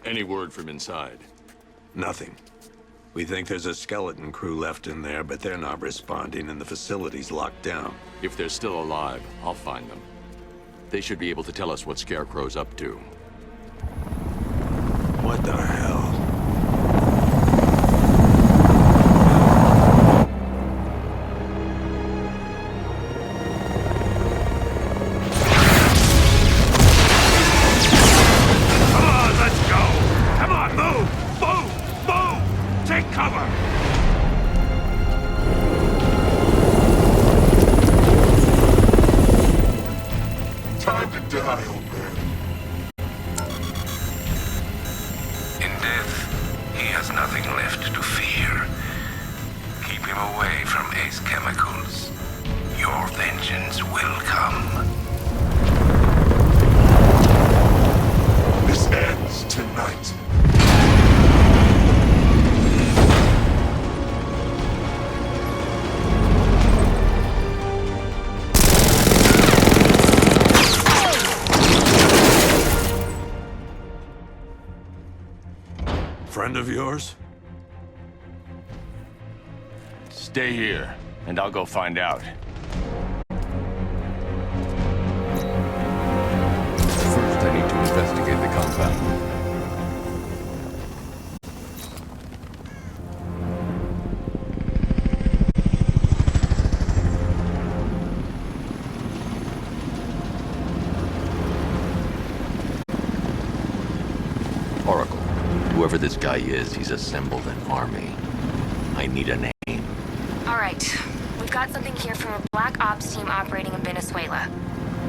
Any word from inside? Nothing. We think there's a skeleton crew left in there, but they're not responding and the facility's locked down. If they're still alive, I'll find them. They should be able to tell us what Scarecrow's up to. What the hell? Friend of yours? Stay here, and I'll go find out. First, I need to investigate the compound. Whoever this guy is, he's assembled an army. I need a name. All right. We've got something here from a Black Ops team operating in Venezuela.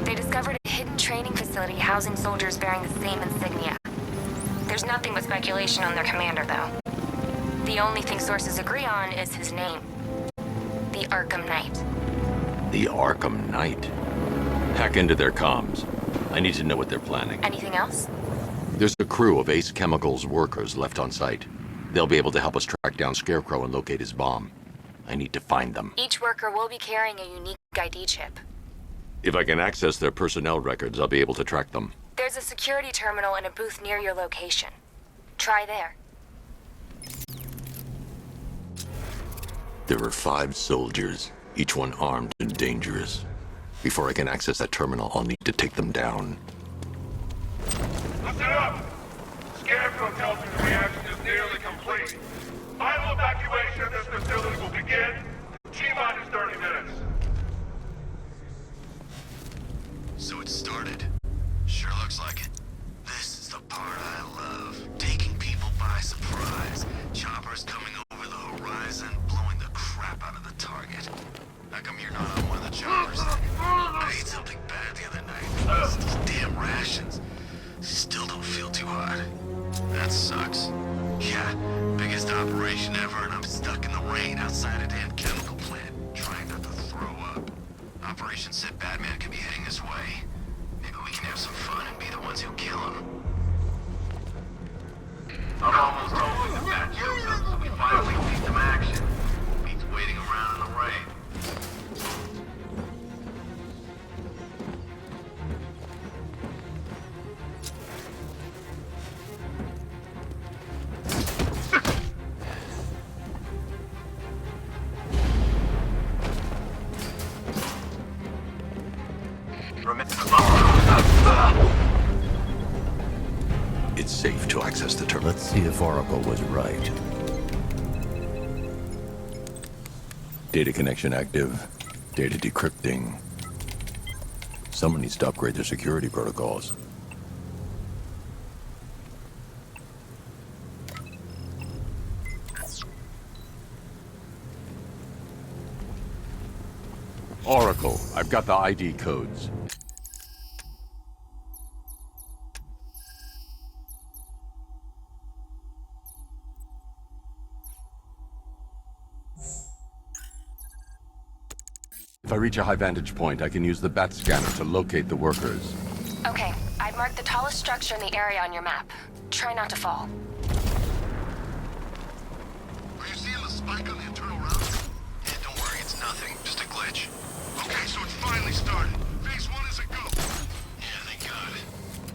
They discovered a hidden training facility housing soldiers bearing the same insignia. There's nothing but speculation on their commander, though. The only thing sources agree on is his name. The Arkham Knight. The Arkham Knight? Hack into their comms. I need to know what they're planning. Anything else? There's a crew of Ace Chemicals workers left on site. They'll be able to help us track down Scarecrow and locate his bomb. I need to find them. Each worker will be carrying a unique ID chip. If I can access their personnel records, I'll be able to track them. There's a security terminal in a booth near your location. Try there. There are 5 soldiers, each one armed and dangerous. Before I can access that terminal, I'll need to take them down. Listen up! Scarecrow tells me the reaction is nearly complete. Final evacuation of this facility will begin. T-minus 30 minutes. So it started. Sure looks like it. This is the part I love. Taking people by surprise. Choppers coming over the horizon, blowing the crap out of the target. How come you're not on one of the choppers? I ate something bad the other night. It's these damn rations. Still don't feel too hot. That sucks. Yeah, biggest operation ever, and I'm stuck in the rain outside a damn chemical plant, trying not to throw up. Operation said Batman could be heading this way. Maybe we can have some fun and be the ones who kill him. I'm almost hoping the bat shows up so we finally see some action. Beats waiting around in the rain. It's safe to access the terminal. Let's see if Oracle was right. Data connection active. Data decrypting. Someone needs to upgrade their security protocols. Oracle, I've got the ID codes. If I reach a high vantage point, I can use the bat scanner to locate the workers. Okay, I've marked the tallest structure in the area on your map. Try not to fall. Are you seeing the spike on the internal routes? Yeah, don't worry, it's nothing. Just a glitch. Okay, so it's finally started. Phase 1 is a go. Yeah, thank God.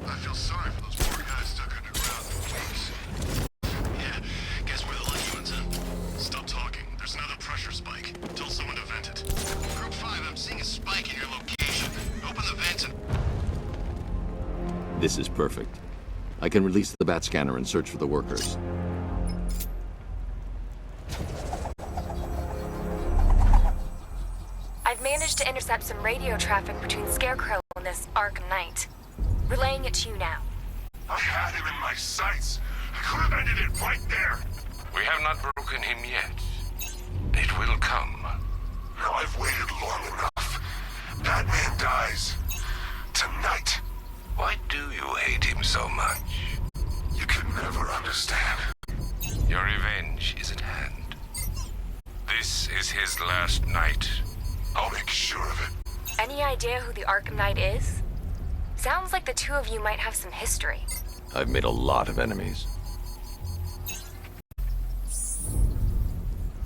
I feel sorry for those poor guys stuck underground for weeks. This is perfect. I can release the bat scanner and search for the workers. I've managed to intercept some radio traffic between Scarecrow and this Arkham Knight. Relaying it to you now. I had him in my sights. I could have ended it right there. We have not broken him yet. It will come. Now I've waited long enough. Batman dies. Tonight. Why do you hate him so much? You can never understand. Your revenge is at hand. This is his last night. I'll make sure of it. Any idea who the Arkham Knight is? Sounds like the two of you might have some history. I've made a lot of enemies.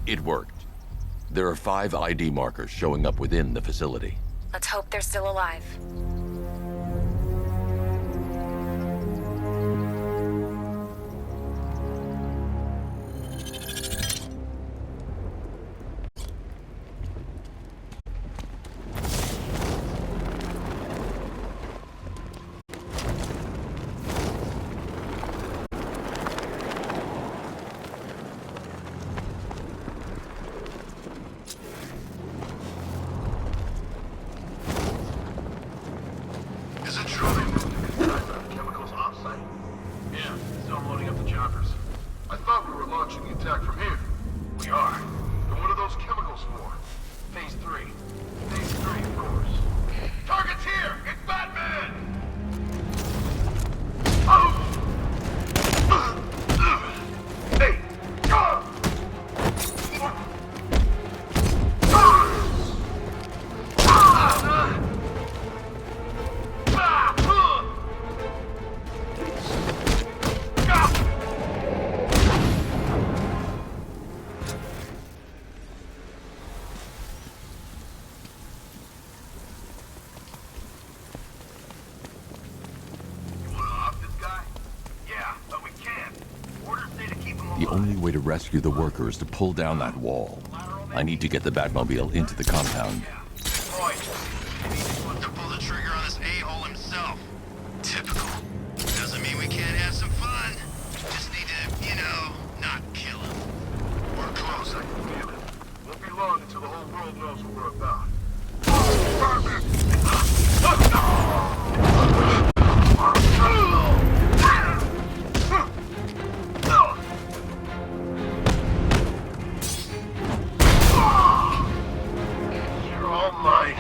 It worked. There are 5 ID markers showing up within the facility. Let's hope they're still alive. Is it true they moved to construct the chemicals off-site? Yeah, still loading up the choppers. I thought we were launching the attack from here. We are. Then what are those chemicals for? Phase 3. Phase 3, of course. Target's here! It's Batman! Oh! Hey! Go! The only way to rescue the worker is to pull down that wall. I need to get the Batmobile into the compound. To pull the trigger on this a-hole himself. Typical. Doesn't mean we can't have some fun. Just need to, not kill him. We're close, I can feel it. Won't be long until the whole world knows what we're about. You're all mine.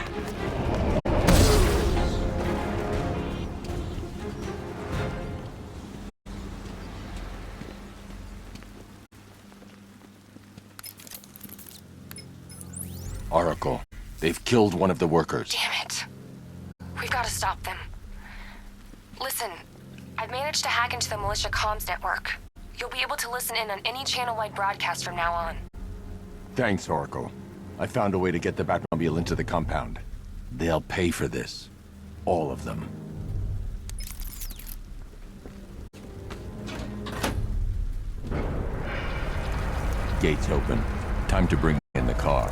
Oracle, they've killed one of the workers. Damn it. We've got to stop them. Listen, I've managed to hack into the militia comms network. You'll be able to listen in on any channel-wide broadcast from now on. Thanks, Oracle. I found a way to get the Batmobile into the compound. They'll pay for this. All of them. Gates open. Time to bring in the car.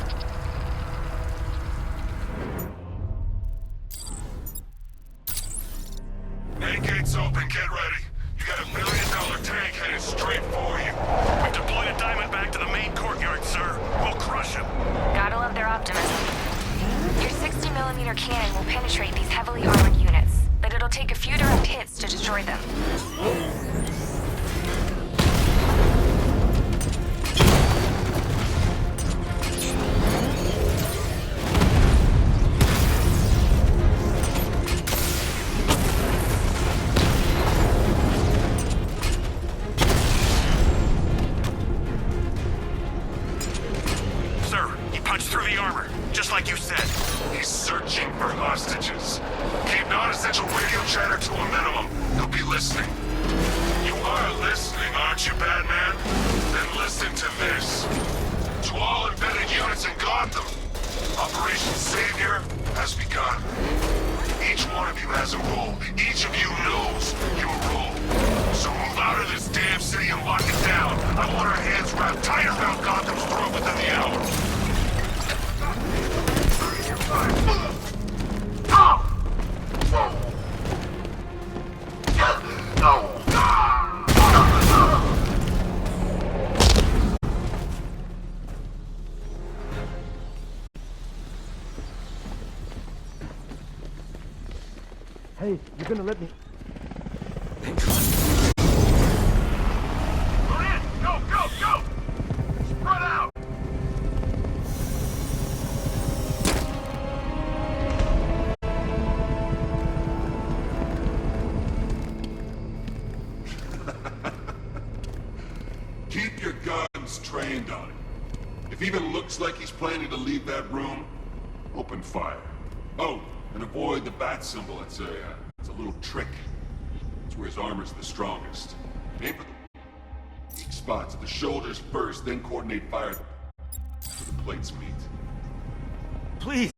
Main gate's open, get ready. You got $1 million tank headed straight for you. We've deployed a diamond back to the main courtyard, sir. We'll crush him. Gotta love their optimism. Your 60mm cannon will penetrate these heavily armored units, but it'll take a few direct hits to destroy them. Sir, he punched through the armor, just like you said. He's searching for hostages. Keep non-essential radio chatter to a minimum. He'll be listening. You are listening, aren't you, Batman? Then listen to this. To all embedded units in Gotham, Operation Savior has begun. Each one of you has a role. Each of you knows your role. So move out of this damn city and lock it down. I want our hands wrapped tight around Gotham's throat within the hour. Hey, you're gonna let me... Run in! Go, go, go! Spread out! Keep your guns trained on him. If he even looks like he's planning to leave that room, open fire. Oh, and avoid the bat symbol. It's a little trick. It's where his armor's the strongest. Aim for the weak spots at the shoulders first, then coordinate fire where the plates meet. Please!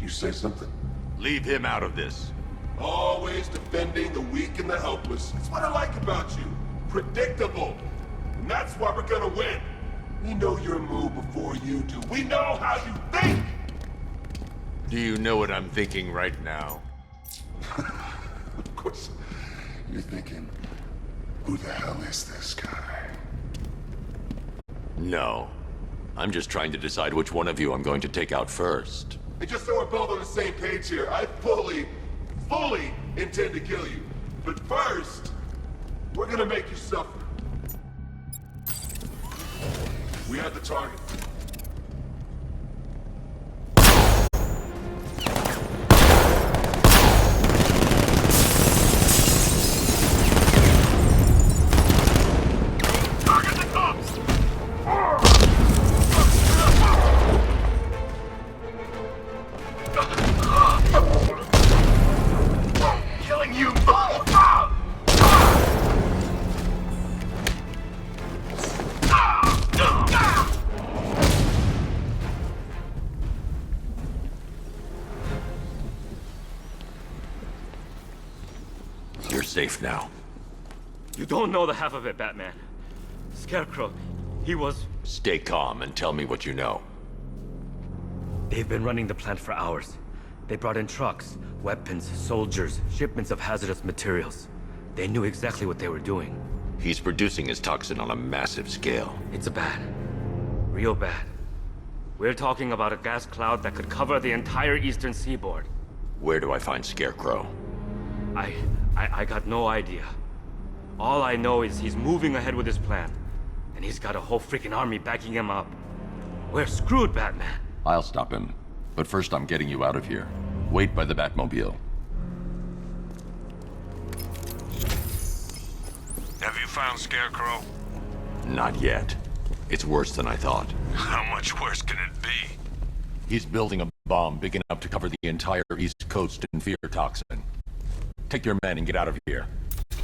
You say something? Leave him out of this. Always defending the weak and the helpless. That's what I like about you. Predictable. And that's why we're gonna win. We know your move before you do. We know how you think! Do you know what I'm thinking right now? Of course, you're thinking, who the hell is this guy? No. I'm just trying to decide which one of you I'm going to take out first. Hey, just so we're both on the same page here, I fully intend to kill you. But first, we're gonna make you suffer. We have the target. Killing you! You're safe now. You don't know the half of it, Batman. Scarecrow, he was... Stay calm and tell me what you know. They've been running the plant for hours. They brought in trucks, weapons, soldiers, shipments of hazardous materials. They knew exactly what they were doing. He's producing his toxin on a massive scale. It's bad. Real bad. We're talking about a gas cloud that could cover the entire eastern seaboard. Where do I find Scarecrow? I got no idea. All I know is he's moving ahead with his plan. And he's got a whole freaking army backing him up. We're screwed, Batman. I'll stop him. But first I'm getting you out of here. Wait by the Batmobile. Have you found Scarecrow? Not yet. It's worse than I thought. How much worse can it be? He's building a bomb big enough to cover the entire East Coast in fear toxin. Take your men and get out of here.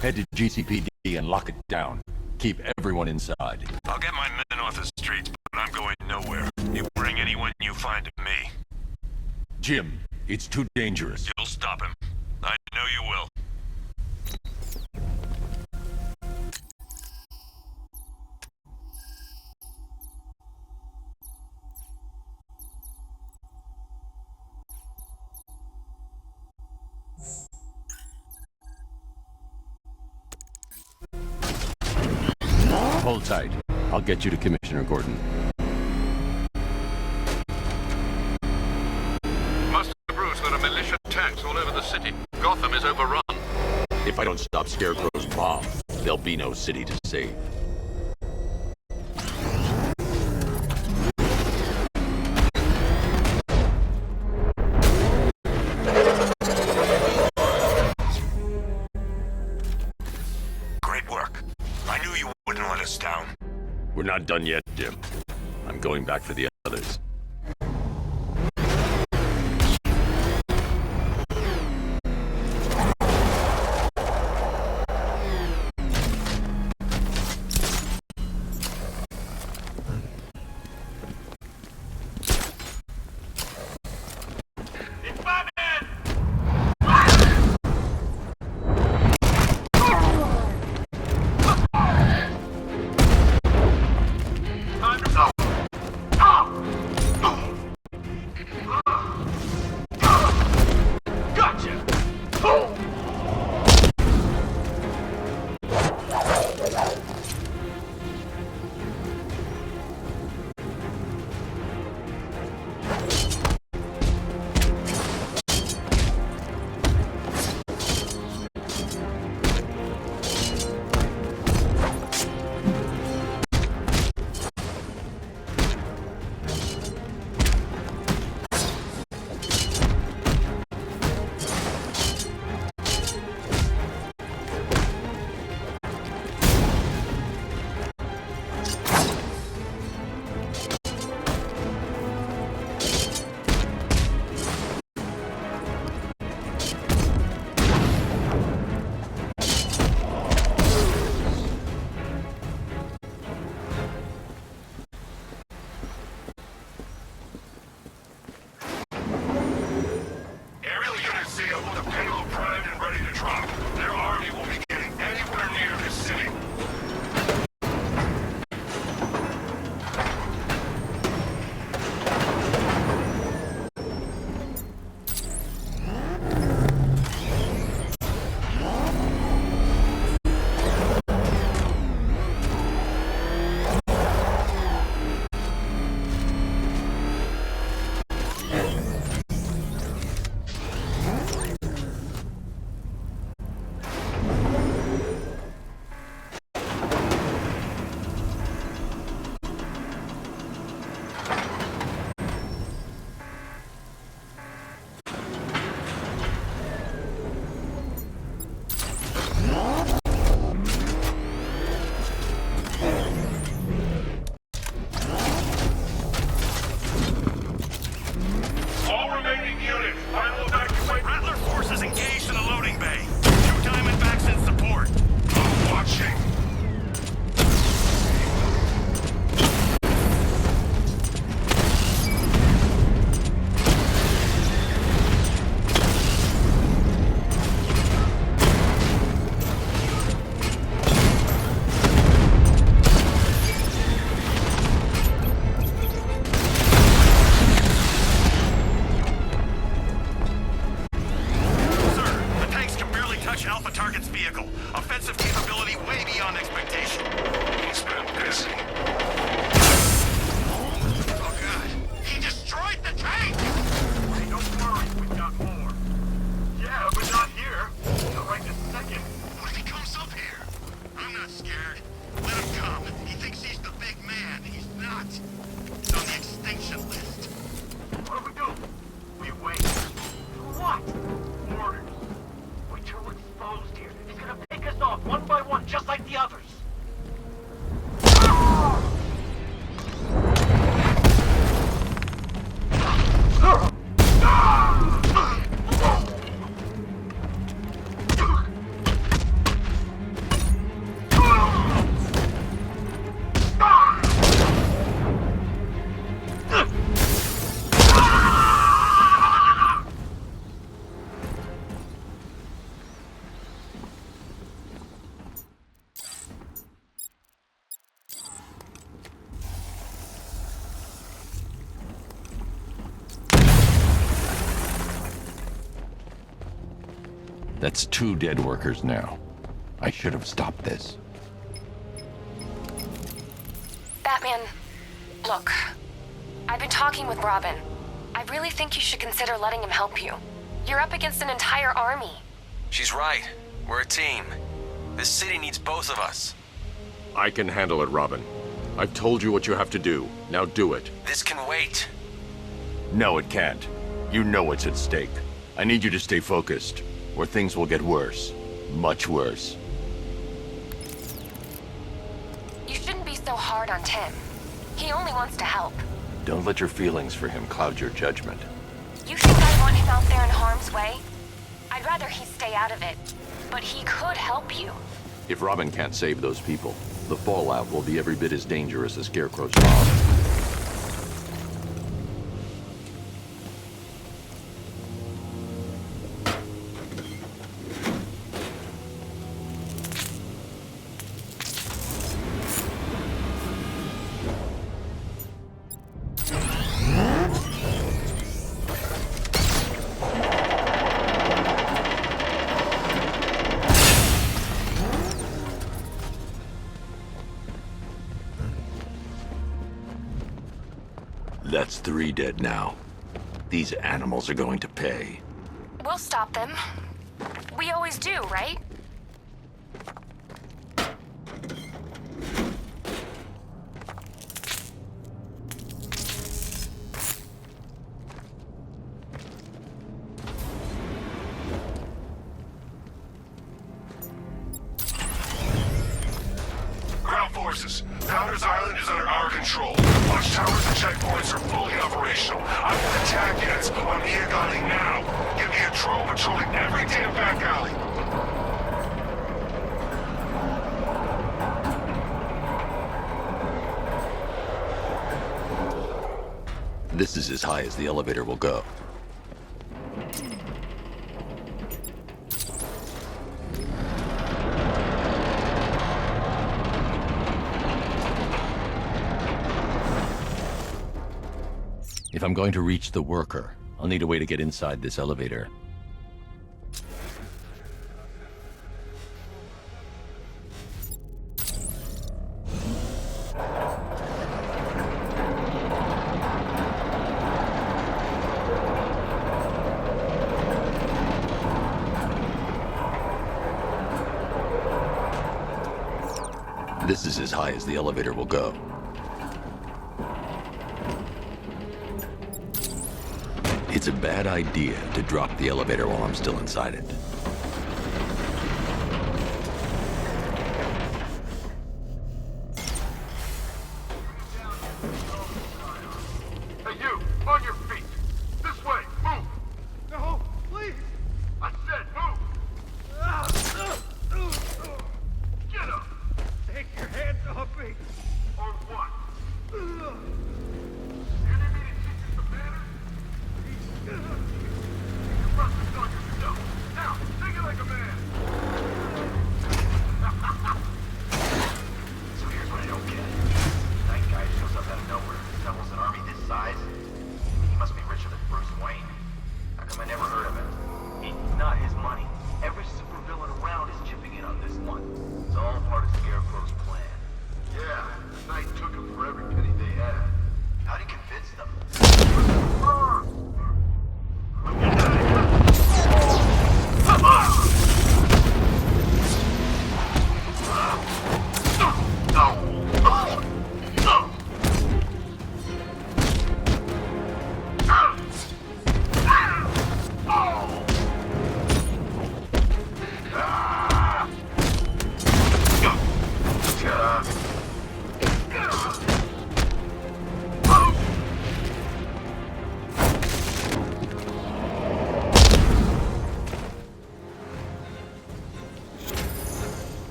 Head to GCPD and lock it down. Keep everyone inside. I'll get my men off the streets, but I'm going nowhere. You bring anyone you find to me. Jim, it's too dangerous. You'll stop him. I know you will. Hold tight. I'll get you to Commissioner Gordon. Master Bruce, there are militia tanks all over the city. Gotham is overrun. If I don't stop Scarecrow's bomb, there'll be no city to save. Great work. I knew you wouldn't let us down. We're not done yet, Jim. I'm going back for the others. That's 2 dead workers now. I should have stopped this. Batman, look. I've been talking with Robin. I really think you should consider letting him help you. You're up against an entire army. She's right. We're a team. This city needs both of us. I can handle it, Robin. I've told you what you have to do. Now do it. This can wait. No, it can't. You know what's at stake. I need you to stay focused, or things will get worse. Much worse. You shouldn't be so hard on Tim. He only wants to help. Don't let your feelings for him cloud your judgment. You think I want him out there in harm's way? I'd rather he stay out of it. But he could help you. If Robin can't save those people, the fallout will be every bit as dangerous as Scarecrow's bomb. That's 3 dead now. These animals are going to pay. We'll stop them. We always do, right? Ground forces, Powder's Island is under our control. Watchtowers and checkpoints are fully operational. I will attack units on Neogani now. Get me a drone patrolling every damn back alley. This is as high as the elevator will go. If I'm going to reach the worker, I'll need a way to get inside this elevator. This is as high as the elevator will go. It's a bad idea to drop the elevator while I'm still inside it. Hey, you! On your feet! This way! Move! No, please! I said move! Get up! Take your hands off me! Or what? You need me to teach you some manners? You must have done yourself. Now, take it like a man! So here's what I don't get. Night guy shows up out of nowhere, assembles an army this size. He must be richer than Bruce Wayne. How come I never heard of him? It's not his money. Every supervillain around is chipping in on this one. It's all part of Scarecrow's plan. Yeah, Knight took him for every penny they had. How'd he convince them?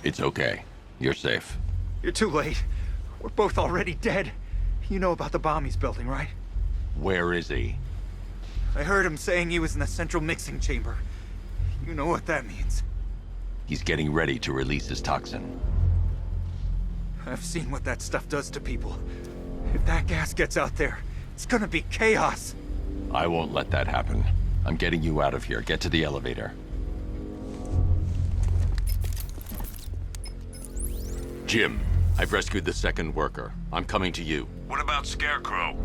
It's okay. You're safe. You're too late. We're both already dead. You know about the bomb he's building, right? Where is he? I heard him saying he was in the central mixing chamber. You know what that means. He's getting ready to release his toxin. I've seen what that stuff does to people. If that gas gets out there, it's gonna be chaos. I won't let that happen. I'm getting you out of here. Get to the elevator. Jim, I've rescued the second worker. I'm coming to you. What about Scarecrow?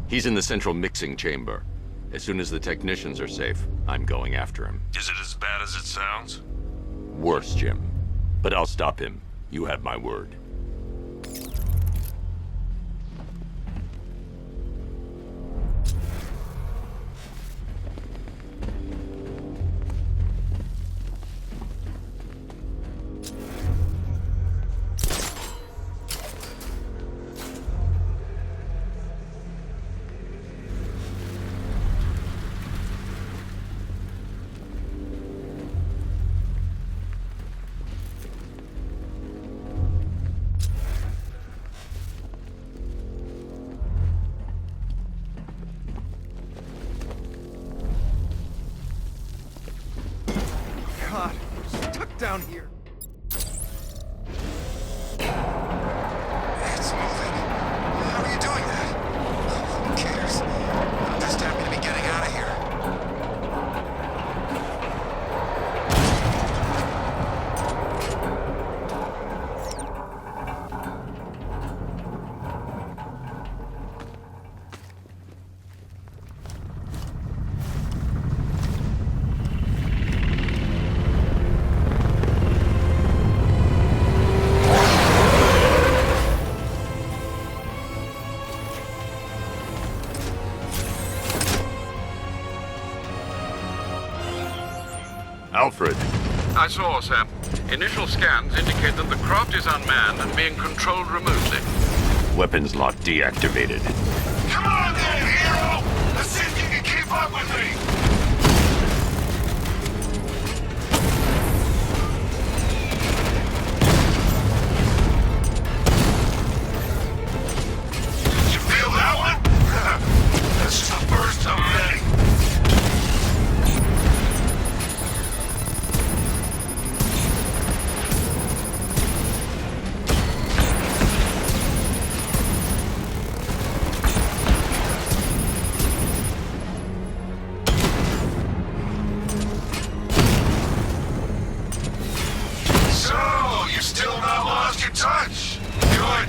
He's in the central mixing chamber. As soon as the technicians are safe, I'm going after him. Is it as bad as it sounds? Worse, Jim. But I'll stop him. You have my word. God, we're stuck down here. It's moving. How are you doing that? Who cares? I'm just happy to be getting out of here. Alfred. I saw, sir. Initial scans indicate that the craft is unmanned and being controlled remotely. Weapons lock deactivated. Come on then, hero! Let's see if you can keep up with me! Did you feel that one? That's just the first of many. Touch! Good!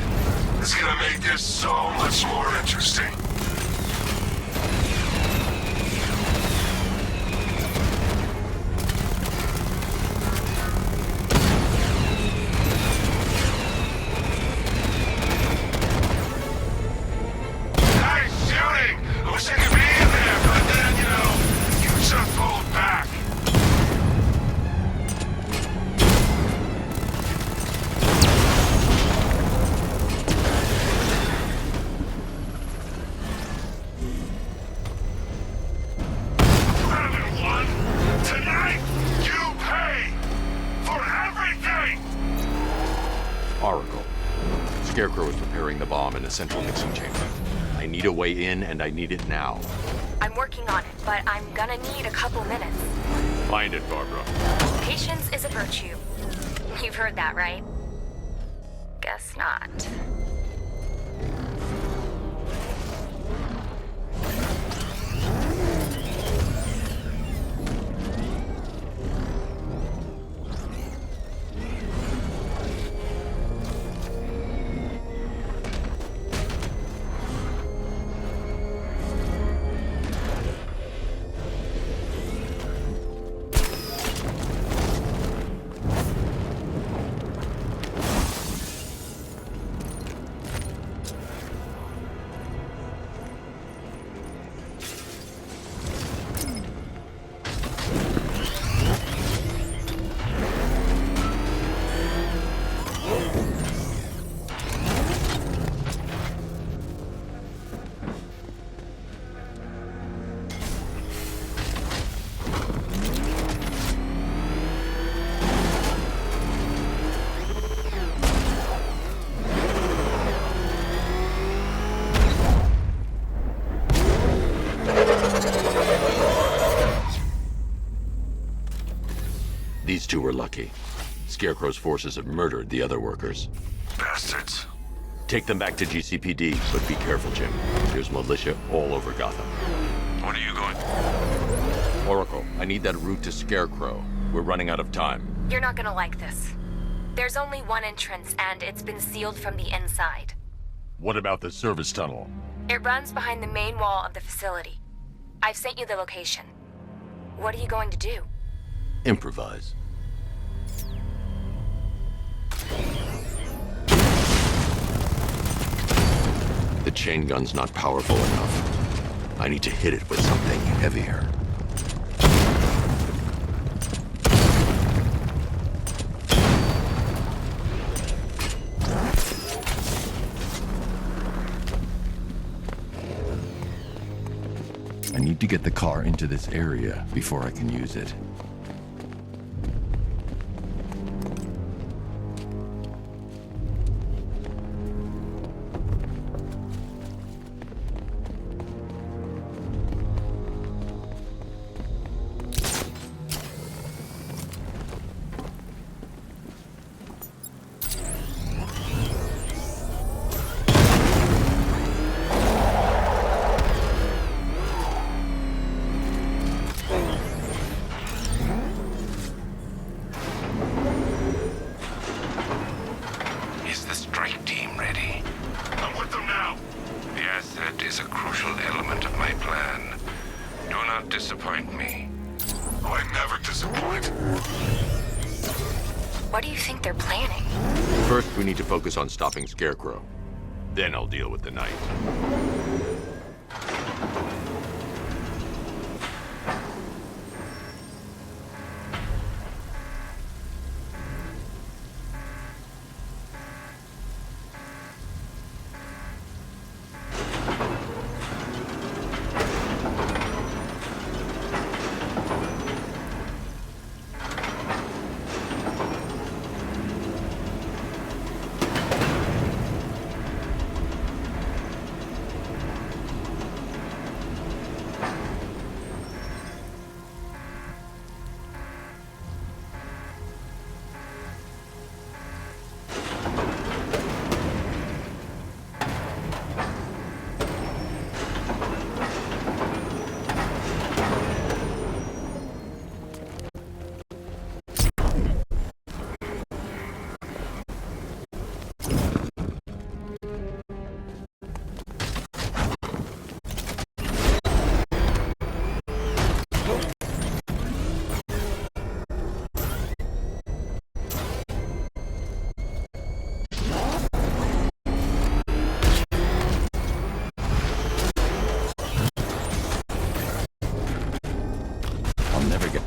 It's gonna make this so much more interesting. Nice shooting! I wish I could be in there, but then, you just pulled back. Oracle. Scarecrow is preparing the bomb in the central mixing chamber. I need a way in, and I need it now. I'm working on it, but I'm gonna need a couple minutes. Find it, Barbara. Patience is a virtue. You've heard that, right? Guess not. two were lucky. Scarecrow's forces have murdered the other workers. Bastards. Take them back to GCPD, but be careful, Jim. There's militia all over Gotham. When are you going? Oracle, I need that route to Scarecrow. We're running out of time. You're not gonna like this. There's only one entrance, and it's been sealed from the inside. What about the service tunnel? It runs behind the main wall of the facility. I've sent you the location. What are you going to do? Improvise. The chain gun's not powerful enough. I need to hit it with something heavier. I need to get the car into this area before I can use it. Is the strike team ready? I'm with them now. The asset is a crucial element of my plan. Do not disappoint me. I never disappoint. What do you think they're planning? First, we need to focus on stopping Scarecrow. Then I'll deal with the Knight.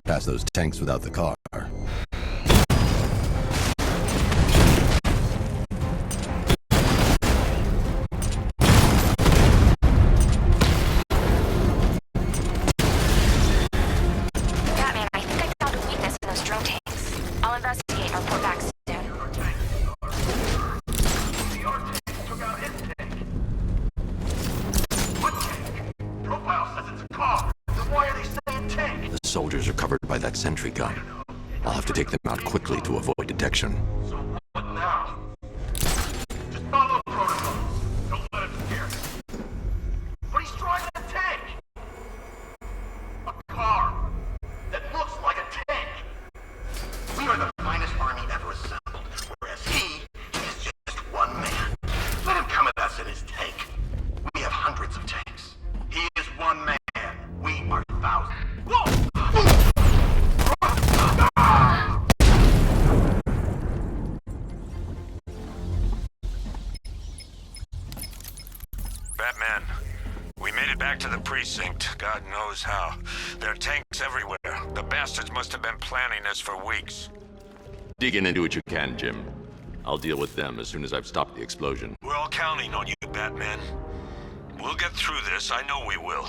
Past those tanks without the car. Batman, I think I found a weakness in those drone tanks. I'll investigate and report back soon. The Arctic took out his tank. What tank? Profile says it's a car. Then why are they saying tank? The soldiers are covered by that sentry gun. I'll have to take them out quickly to avoid detection. So what now? Just follow protocol. Don't let him scare you. But he's driving a tank! A car that looks like a tank! We are the finest army ever assembled, whereas he is just one man. Let him come at us in his tank. We have hundreds of tanks. He is one man. We are thousands. Whoa! Batman, we made it back to the precinct. God knows how. There are tanks everywhere. The bastards must have been planning this for weeks. Dig in and do what you can, Jim. I'll deal with them as soon as I've stopped the explosion. We're all counting on you, Batman. We'll get through this. I know we will.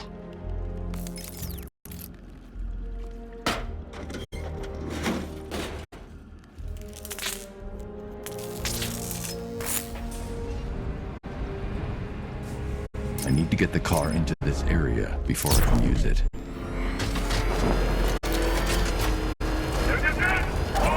I need to get the car into this area before I can use it. Hold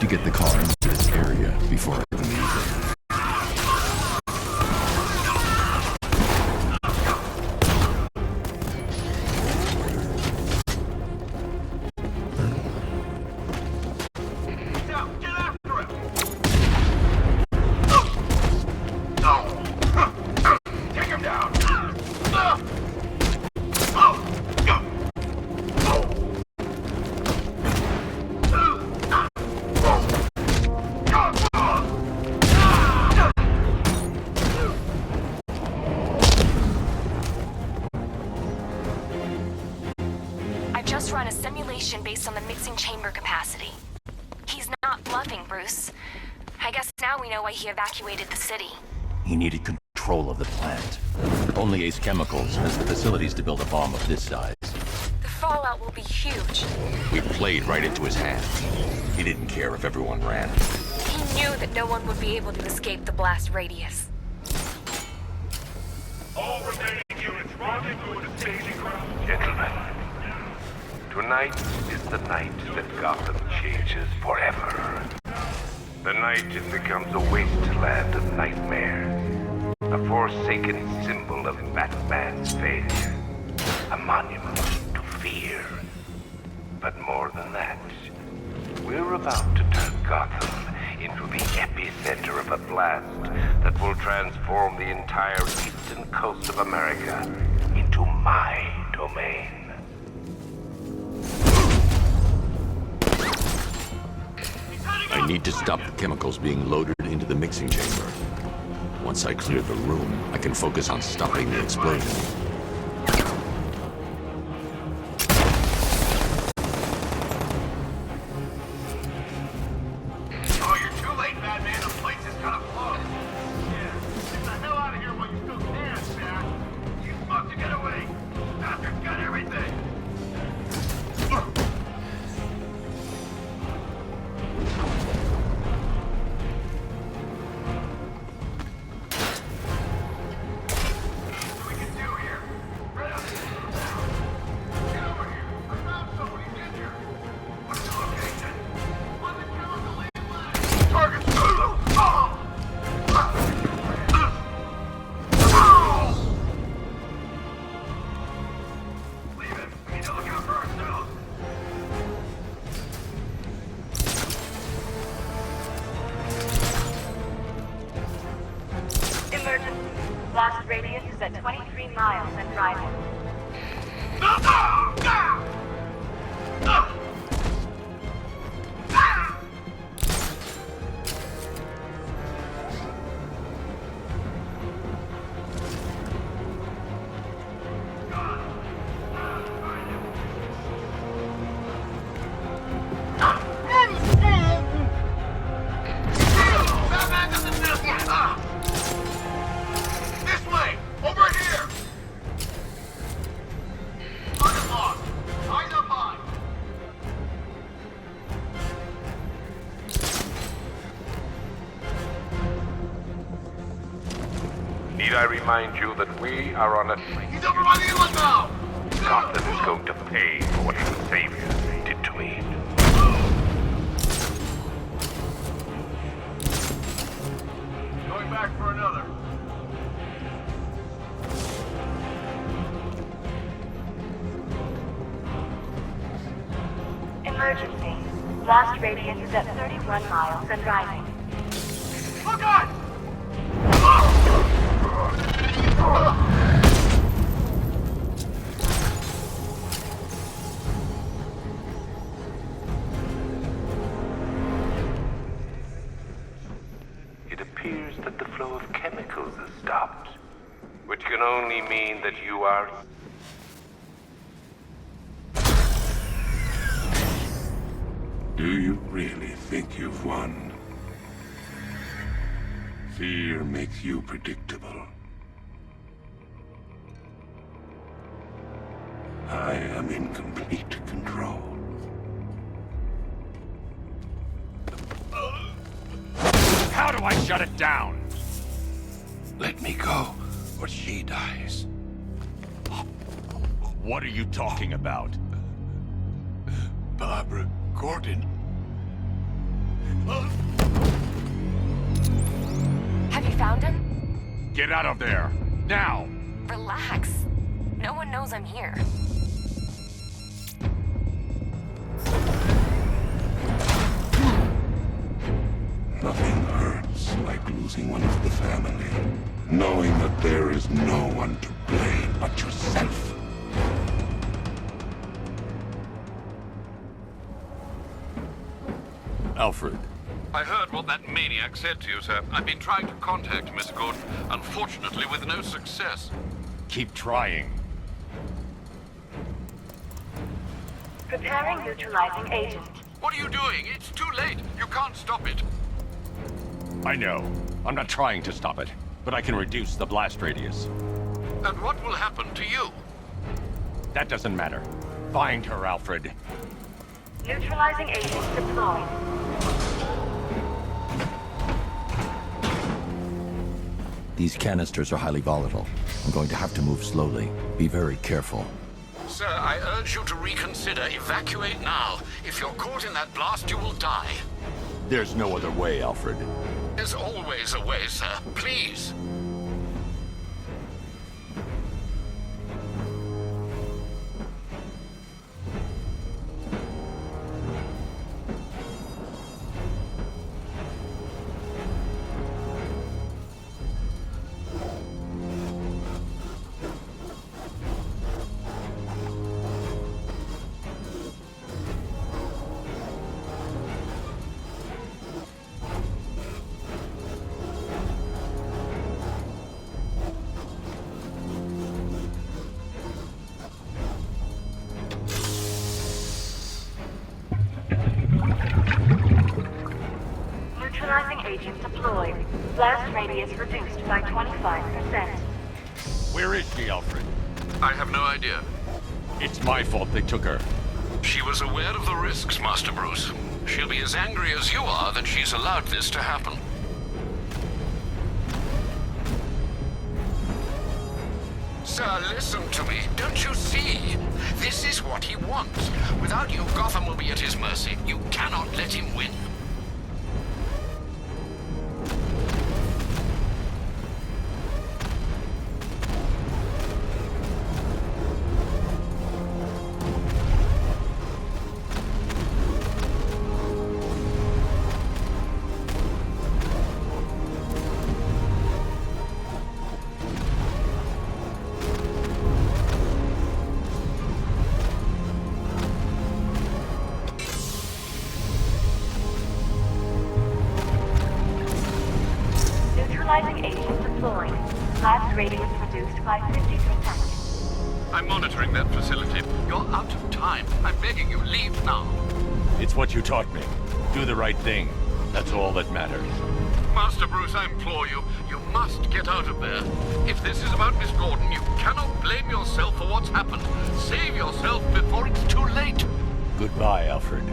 get the car into this area before I can leave it. Just run a simulation based on the mixing chamber capacity. He's not bluffing, Bruce. I guess now we know why he evacuated the city. He needed control of the plant. Only Ace Chemicals has the facilities to build a bomb of this size. The fallout will be huge. We played right into his hands. He didn't care if everyone ran. He knew that no one would be able to escape the blast radius. All remaining units, rendezvous at the staging ground. Gentlemen, tonight is the night that Gotham changes forever. The night it becomes a wasteland of nightmare. A forsaken symbol of Batman's failure. A monument to fear. But more than that, we're about to turn Gotham into the epicenter of a blast that will transform the entire eastern coast of America into my domain. I need to stop the chemicals being loaded into the mixing chamber. Once I clear the room, I can focus on stopping the explosion. Oh, you're too late, Batman. The place is gonna blow. Yeah, get the hell out of here while you still can, Jack. You fucked to get away. Bastard's got everything. Blast radius is at 23 miles and driving. Need I remind you that we are on a... He's over by the inlet now! Gotham is going to pay for what his saviors did to me. Going back for another. Emergency. Blast radius is at 31 miles and rising. Look out! It appears that the flow of chemicals has stopped, which can only mean that you are... Do you really think you've won? Fear makes you predictable. I am in complete control. How do I shut it down? Let me go, or she dies. What are you talking about? Barbara Gordon. Have you found him? Get out of there! Now! Relax. No one knows I'm here. Nothing hurts like losing one of the family. Knowing that there is no one to blame but yourself. Alfred. I heard what that maniac said to you, sir. I've been trying to contact Miss Gordon, unfortunately with no success. Keep trying. Preparing neutralizing agent. What are you doing? It's too late. You can't stop it. I know. I'm not trying to stop it, but I can reduce the blast radius. And what will happen to you? That doesn't matter. Find her, Alfred. Neutralizing agent deployed. These canisters are highly volatile. I'm going to have to move slowly. Be very careful. Sir, I urge you to reconsider. Evacuate now. If you're caught in that blast, you will die. There's no other way, Alfred. There's always a way, sir. Please. Neutralizing agent deployed. Blast radius reduced by 25%. Where is she, Alfred? I have no idea. It's my fault they took her. She was aware of the risks, Master Bruce. She'll be as angry as you are that she's allowed this to happen. Sir, listen to me. Don't you see? This is what he wants. Without you, Gotham will be at his mercy. You cannot let him win. Neutralizing agent deployed. Blast radius reduced by 50%. I'm monitoring that facility. You're out of time. I'm begging you, leave now. It's what you taught me. Do the right thing. That's all that matters. Master Bruce, I implore you, you must get out of there. If this is about Miss Gordon, you cannot blame yourself for what's happened. Save yourself before it's too late. Goodbye, Alfred.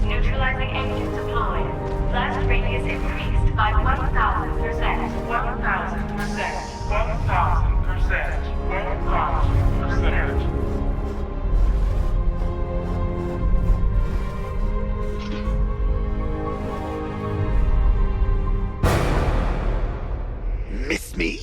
Neutralizing agent deployed. Blast radius increased by 1,000%. 1,000%. 1,000%. 1,000%. Miss me?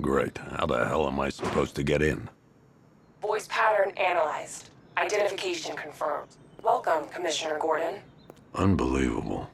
Great. How the hell am I supposed to get in? Voice pattern analyzed. Identification confirmed. Welcome, Commissioner Gordon. Unbelievable.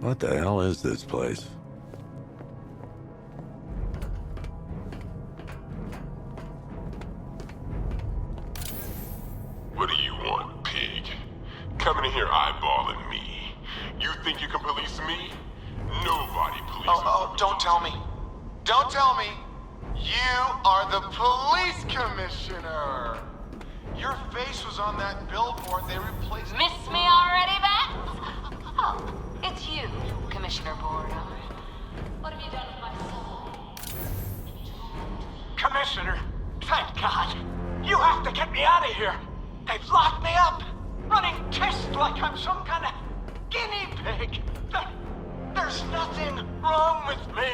What the hell is this place? What do you want, pig? Coming in here eyeballing me. You think you can police me? Nobody polices. Oh, don't tell me. Don't tell me. You are the police commissioner. Your face was on that billboard they replaced. Miss me already, Beth? Oh, it's you, Commissioner Boredom. What have you done with my soul? Commissioner, thank God. You have to get me out of here. They've locked me up, running tests like I'm some kind of guinea pig. There's nothing wrong with me.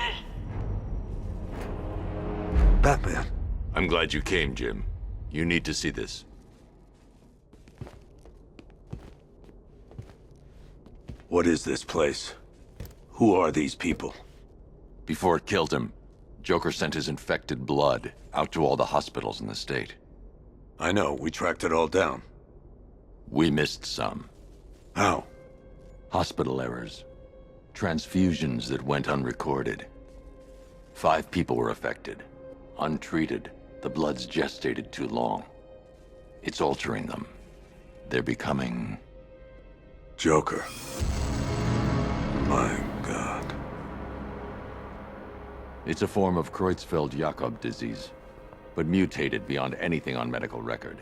Batman. I'm glad you came, Jim. You need to see this. What is this place? Who are these people? Before it killed him, Joker sent his infected blood out to all the hospitals in the state. I know, we tracked it all down. We missed some. How? Hospital errors. Transfusions that went unrecorded. 5 people were affected. Untreated, the blood's gestated too long. It's altering them. They're becoming... Joker. My God. It's a form of Creutzfeldt-Jakob disease, but mutated beyond anything on medical record.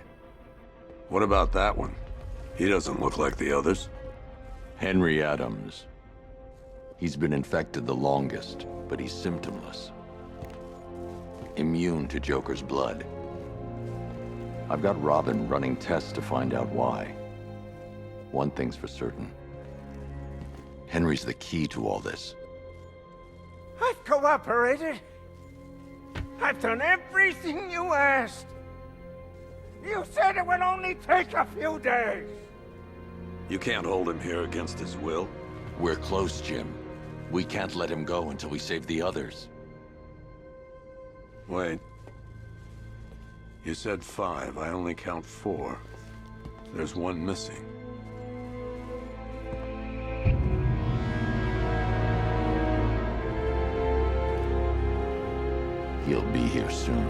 What about that one? He doesn't look like the others. Henry Adams. He's been infected the longest, but he's symptomless. Immune to Joker's blood. I've got Robin running tests to find out why. One thing's for certain. Henry's the key to all this. I've cooperated. I've done everything you asked. You said it would only take a few days. You can't hold him here against his will. We're close, Jim. We can't let him go until we save the others. Wait. You said 5. I only count 4. There's one missing. He'll be here soon.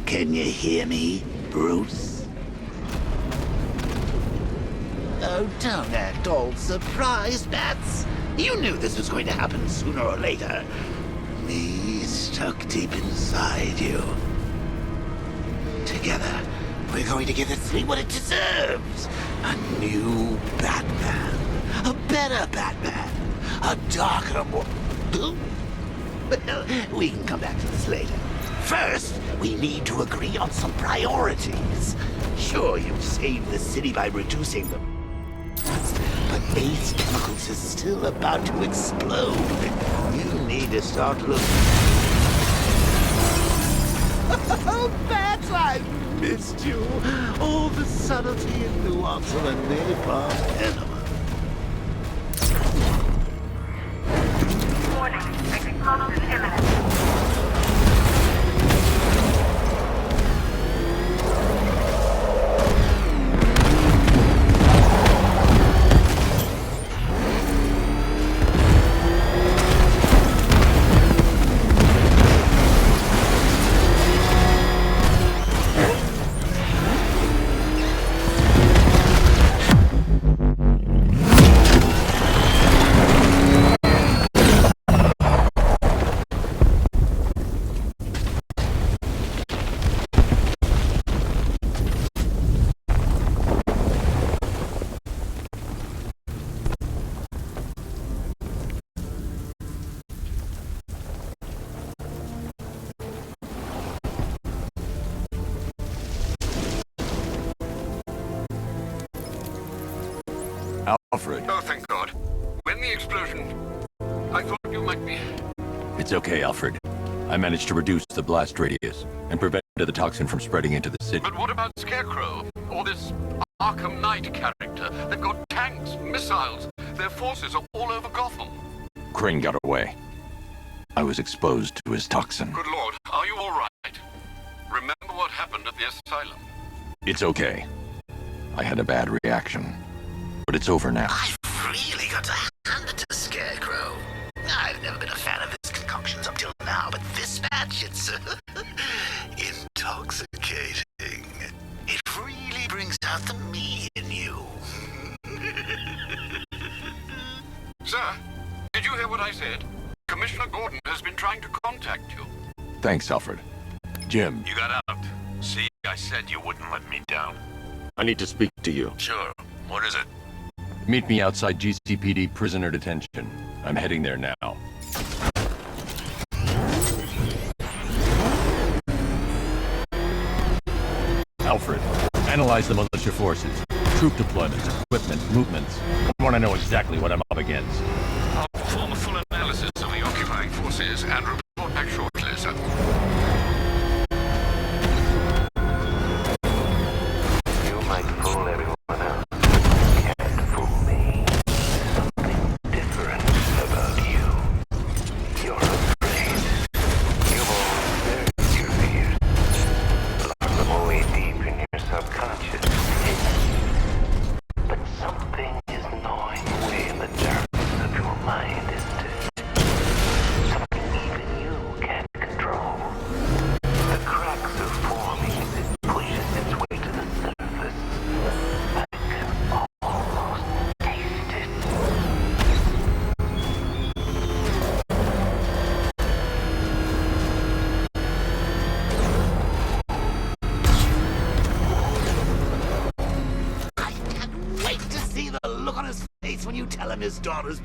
Can you hear me, Bruce? Oh, don't act all surprised, Bats. You knew this was going to happen sooner or later. Me stuck deep inside you. Together, we're going to give the city what it deserves. A new Batman. A better Batman. A darker, more... Well, we can come back to this later. First, we need to agree on some priorities. Sure, you've saved the city by reducing them. But Ace Chemicals is still about to explode. You need to start looking... Oh, Bats, I missed you. All the subtlety and nuance of a napalm enema. Warning, explosion imminent. Alfred. Oh, thank God. When the explosion... I thought you might be... It's okay, Alfred. I managed to reduce the blast radius and prevented the toxin from spreading into the city. But what about Scarecrow? Or this Arkham Knight character? They've got tanks, missiles. Their forces are all over Gotham. Crane got away. I was exposed to his toxin. Good Lord, are you all right? Remember what happened at the asylum? It's okay. I had a bad reaction. But it's over now. I've really got to hand it to Scarecrow. I've never been a fan of his concoctions up till now, but this batch, it's intoxicating. It really brings out the me in you. Sir, did you hear what I said? Commissioner Gordon has been trying to contact you. Thanks, Alfred. Jim. You got out. See, I said you wouldn't let me down. I need to speak to you. Sure. What is it? Meet me outside GCPD prisoner detention. I'm heading there now. Alfred, analyze the militia forces, troop deployments, equipment, movements. I want to know exactly what I'm up against. I'll perform a full analysis of the occupying forces and report back shortly, sir. You might fool everyone else. You can't fool me. Something different about you. You're afraid. You've always buried your fears. Locked them away deep in your subconscious. But something is gnawing away in the darkness of your mind, isn't it? Something even you can't control. The cracks are forming as it pushes its way to the surface. I can almost taste it. I can't wait to see the look on his face when you tell him his daughter's